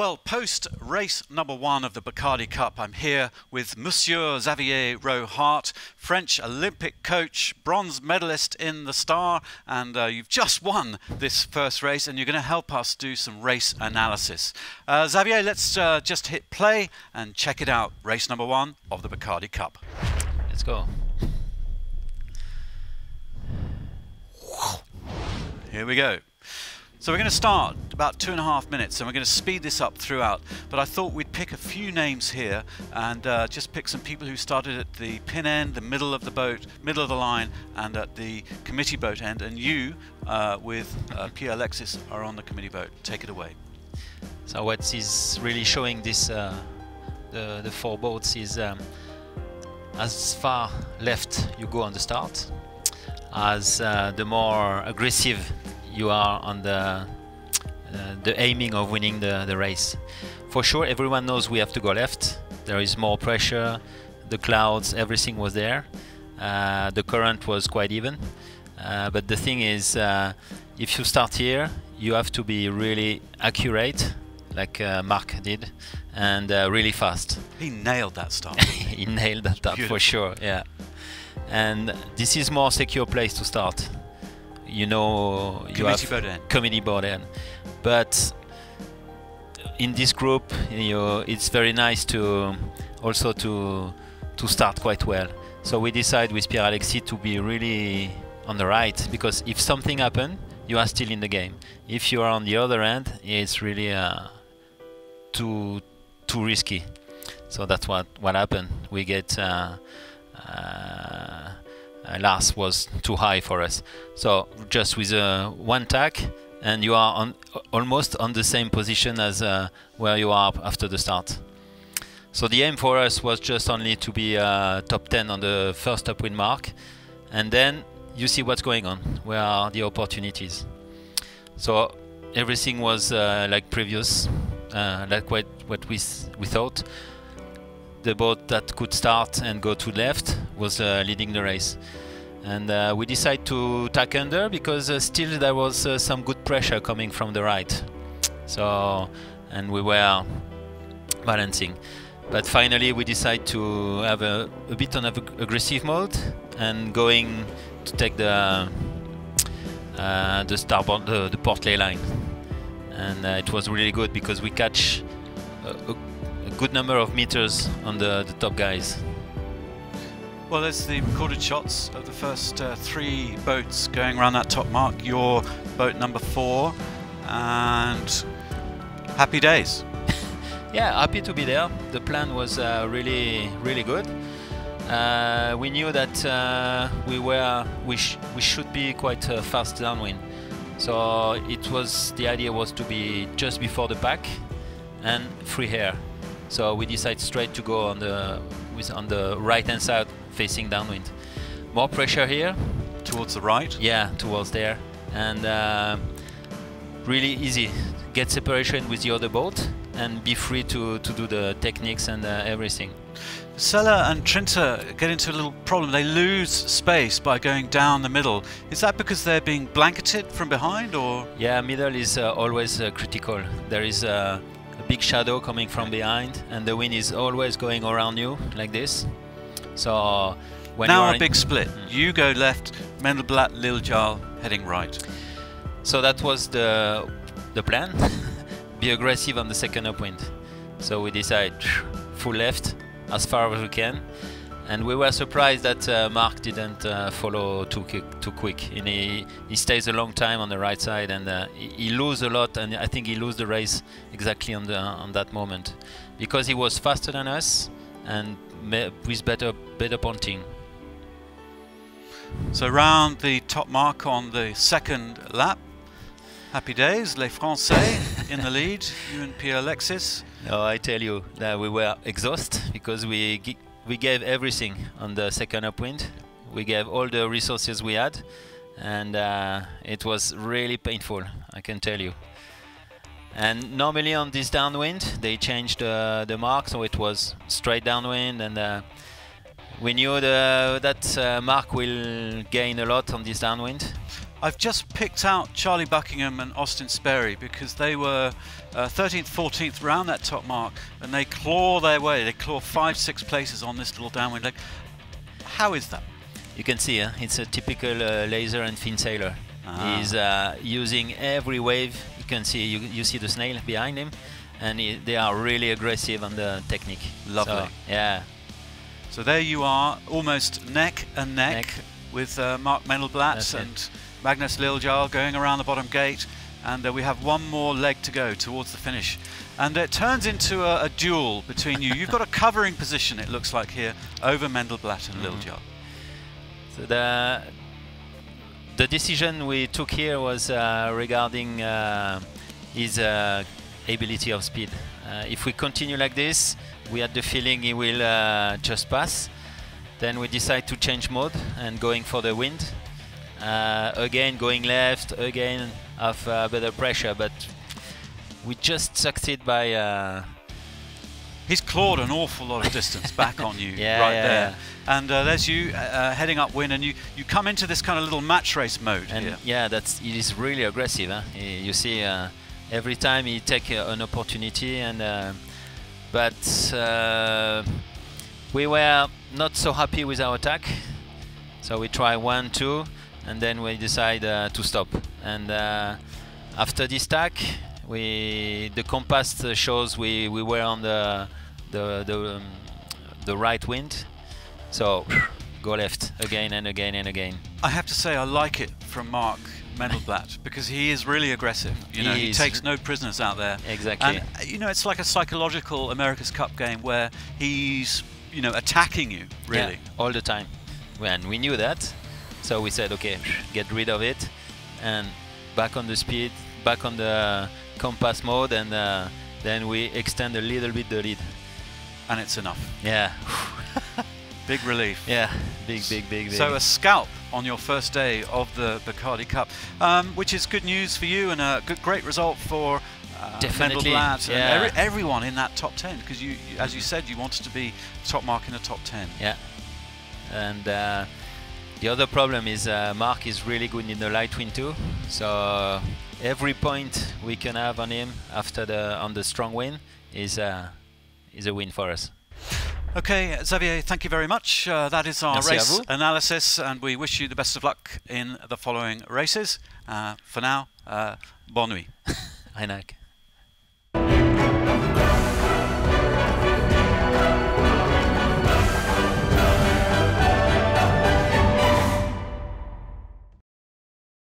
Well, post race number 1 of the Bacardi Cup, I'm here with Monsieur Xavier Rohart, French Olympic coach, bronze medalist in the Star, and you've just won this first race and you're going to help us do some race analysis. Xavier, let's just hit play and check it out. Race number 1 of the Bacardi Cup. Let's go. Here we go. So we're going to start about 2.5 minutes and we're going to speed this up throughout, but I thought we'd pick a few names here and just pick some people who started at the pin end, the middle of the boat, middle of the line, and at the committee boat end, and you with Pierre Alexis are on the committee boat. Take it away. So what is really showing this the 4 boats is as far left you go on the start, as the more aggressive you are on the aiming of winning the race. For sure, everyone knows we have to go left. There is more pressure, the clouds, everything was there. The current was quite even. But the thing is, if you start here, you have to be really accurate, like Marc did, and really fast. He nailed that start. He nailed that start for sure, yeah. And this is more secure place to start. You know, you have committee boat end, but in this group, it's very nice to also to start quite well. So we decide with Pierre Alexis to be really on the right, because if something happens, you are still in the game. If you are on the other end, it's really too risky. So that's what happened. We get. Last was too high for us, so just with one tack and you are almost on the same position as where you are after the start. So the aim for us was just only to be top 10 on the first upwind mark, and then you see what's going on, where are the opportunities. So everything was like previous, like what we thought. The boat that could start and go to left was leading the race, and we decided to tack under because still there was some good pressure coming from the right. So, and we were balancing, but finally we decided to have a bit on aggressive mode and going to take the starboard, the portlay line, and it was really good because we catch a good number of meters on the top guys. Well, there's the recorded shots of the first 3 boats going around that top mark. Your boat number 4, and happy days. Yeah, happy to be there. The plan was really good. We knew that we should be quite fast downwind. So the idea was to be just before the pack and free air. So we decided straight to go on the right hand side, facing downwind. More pressure here. Towards the right? Yeah, towards there. And really easy. Get separation with the other boat and be free to do the techniques and everything. Sella and Trinta get into a little problem. They lose space by going down the middle. Is that because they're being blanketed from behind, or? Yeah, middle is always critical. There is a big shadow coming from behind, and the wind is always going around you like this. So when now you are a big split. You go left, Mendelblatt, Liljal heading right. So that was the plan. Be aggressive on the second upwind. So we decide full left as far as we can, and we were surprised that Marc didn't follow too quick. And he stays a long time on the right side, and he loses a lot, and I think he loses the race exactly on that moment, because he was faster than us and with better ponting. So round the top mark on the second lap. Happy days, les Français in the lead, you and Pierre Alexis. No, I tell you that we were exhausted because we gave everything on the second upwind. We gave all the resources we had, and it was really painful, I can tell you. And normally on this downwind they changed the mark, so it was straight downwind, and we knew that Marc will gain a lot on this downwind. I've just picked out Charlie Buckingham and Austin Sperry because they were 13th, 14th around that top mark, and they claw their way. They claw 5-6 places on this little downwind leg. How is that? You can see it's a typical laser and fin sailor. He's using every wave. You can see you see the snail behind him, and they are really aggressive on the technique. Lovely. So, yeah. So there you are, almost neck and neck. With Mark Mendelblatt and Magnus Liljar going around the bottom gate, and we have one more leg to go towards the finish, and it turns into a duel between you. You've got a covering position, it looks like here, over Mendelblatt and Liljar. So the decision we took here was regarding his ability of speed. If we continue like this, we had the feeling he will just pass. Then we decide to change mode and going for the wind. Again going left, again have better pressure, but we just succeed by... He's clawed an awful lot of distance back on you there. And there's you heading upwind, and you come into this kind of little match race mode and here. Yeah, it is really aggressive. Huh? You see, every time he take an opportunity, and but we were not so happy with our attack, so we try 1, 2, and then we decide to stop. And after this tack, the compass shows we were on the right wind, so go left again and again and again. I have to say I like it from Mark Mendelblatt because he is really aggressive. You know, he takes no prisoners out there. Exactly. And you know, it's like a psychological America's Cup game where he's, you know, attacking you really all the time. And we knew that, so we said, okay, get rid of it, and back on the speed, back on the compass mode, and then we extend a little bit the lead. And it's enough. Yeah. Big relief. Yeah, big. So a scalp on your first day of the Bacardi Cup, which is good news for you and a great result for Mendelblatt and everyone in that top 10, because you, as you said, you wanted to be top mark in the top 10. Yeah. And the other problem is Mark is really good in the light wind too. So every point we can have on him after on the strong wind is a win for us. Okay, Xavier, thank you very much. That is our race analysis, and we wish you the best of luck in the following races. For now, bonne nuit. Reinak.